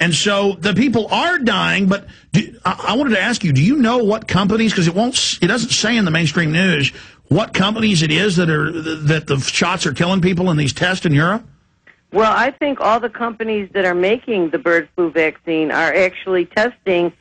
And so the people are dying, but I wanted to ask you, do you know what companies, because it doesn't say in the mainstream news, what companies it is that the shots are killing people in these tests in Europe? Well, I think all the companies that are making the bird flu vaccine are actually testing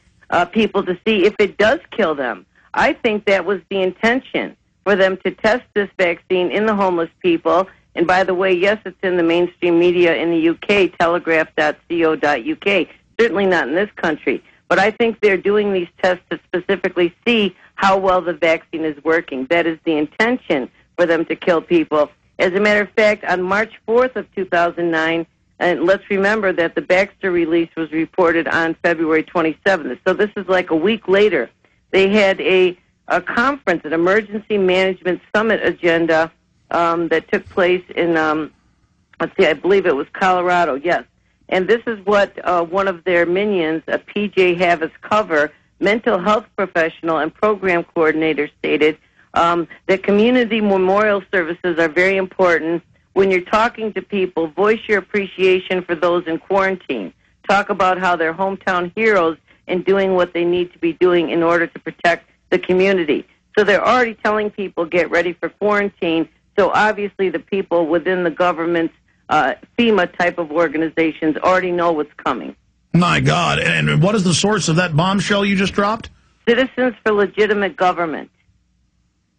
people to see if it does kill them. I think that was the intention, for them to test this vaccine in the homeless people. And by the way, yes, it's in the mainstream media in the UK, telegraph.co.uk. Certainly not in this country. But I think they're doing these tests to specifically see how well the vaccine is working. That is the intention, for them to kill people. As a matter of fact, on March 4th of 2009, and let's remember that the Baxter release was reported on February 27th. So this is like a week later. They had a conference, an emergency management summit agenda that took place in, let's see, I believe it was Colorado, yes. And this is what one of their minions, a PJ Havis Cover, mental health professional and program coordinator, stated that community memorial services are very important. When you're talking to people, voice your appreciation for those in quarantine. Talk about how they're hometown heroes and doing what they need to be doing in order to protect the community. So they're already telling people, get ready for quarantine. So obviously the people within the government's FEMA type of organizations already know what's coming. My God. And what is the source of that bombshell you just dropped? Citizens for Legitimate Government.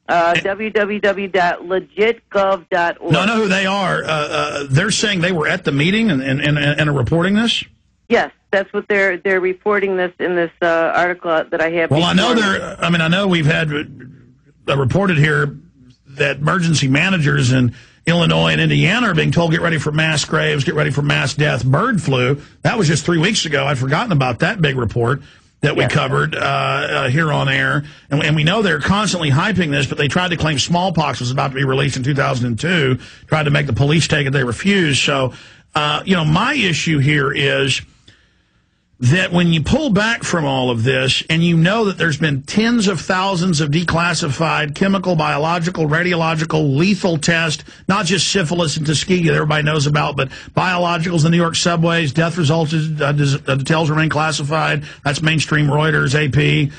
www.legitgov.org. No, I know who they are. They're saying they were at the meeting and are reporting this? Yes, that's what they're reporting this in this article that I have. Well, I know I know we've had reported here that emergency managers in Illinois and Indiana are being told, get ready for mass graves, get ready for mass death, bird flu. That was just 3 weeks ago. I'd forgotten about that big report that we covered here on air. And we know they're constantly hyping this, but they tried to claim smallpox was about to be released in 2002, tried to make the police take it. They refused. So, my issue here is that when you pull back from all of this and you know that there's been tens of thousands of declassified chemical, biological, radiological, lethal tests, not just syphilis and Tuskegee that everybody knows about, but biologicals in New York subways, death results, details remain classified. That's mainstream Reuters, AP.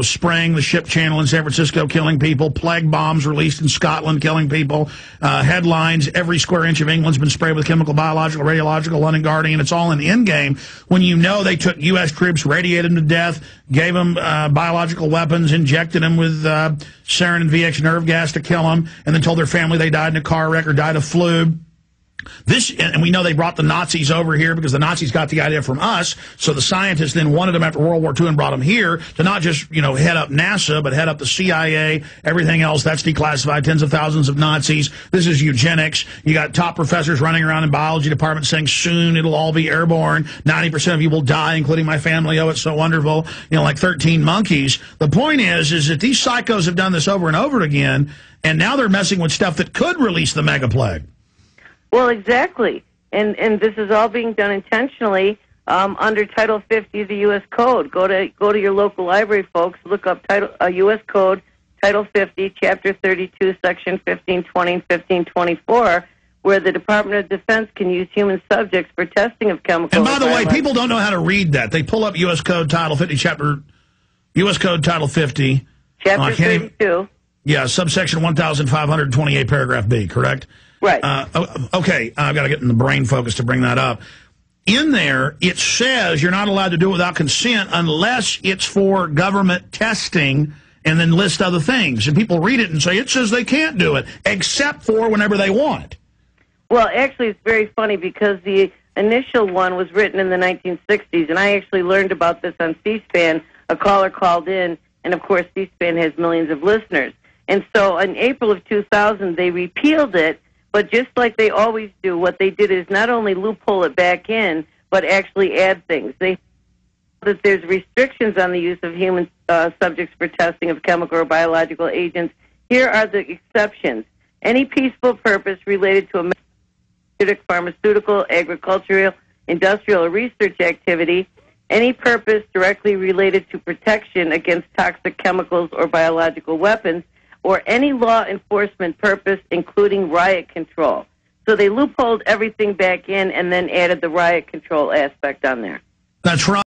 Spraying the ship channel in San Francisco, killing people, plague bombs released in Scotland, killing people, headlines, every square inch of England's been sprayed with chemical, biological, radiological, London Guardian. It's all in the end game when you know they took U.S. troops, radiated them to death, gave them biological weapons, injected them with sarin and VX nerve gas to kill them, and then told their family they died in a car wreck or died of flu. And we know they brought the Nazis over here because the Nazis got the idea from us. So the scientists then wanted them after World War II and brought them here to not just, head up NASA, but head up the CIA, everything else. That's declassified, tens of thousands of Nazis. This is eugenics. You got top professors running around in biology departments saying soon it'll all be airborne. 90% of you will die, including my family. Oh, it's so wonderful. Like 13 monkeys. The point is that these psychos have done this over and over again, and now they're messing with stuff that could release the mega plague. Well, exactly, and this is all being done intentionally under Title 50 of the U.S. Code. Go to your local library, folks. Look up U.S. Code, Title 50, Chapter 32, Section 1520 and 1524, where the Department of Defense can use human subjects for testing of chemicals. And by the way, people don't know how to read that. They pull up U.S. Code Title 50, U.S. Code Title 50, Chapter 32. Yeah, subsection 1528, paragraph B. Correct. Right. Okay, I've got to get in the brain focus to bring that up. In there, it says you're not allowed to do it without consent unless it's for government testing, and then list other things. And people read it and say, it says they can't do it, except for whenever they want. Well, actually, it's very funny because the initial one was written in the 1960s, and I actually learned about this on C-SPAN. A caller called in, and of course, C-SPAN has millions of listeners. And so in April of 2000, they repealed it. But just like they always do, what they did is not only loophole it back in, but actually add things. That there's restrictions on the use of human subjects for testing of chemical or biological agents. Here are the exceptions. Any peaceful purpose related to a pharmaceutical, agricultural, industrial, or research activity, any purpose directly related to protection against toxic chemicals or biological weapons, or any law enforcement purpose, including riot control. So they loopholed everything back in and then added the riot control aspect on there. That's right.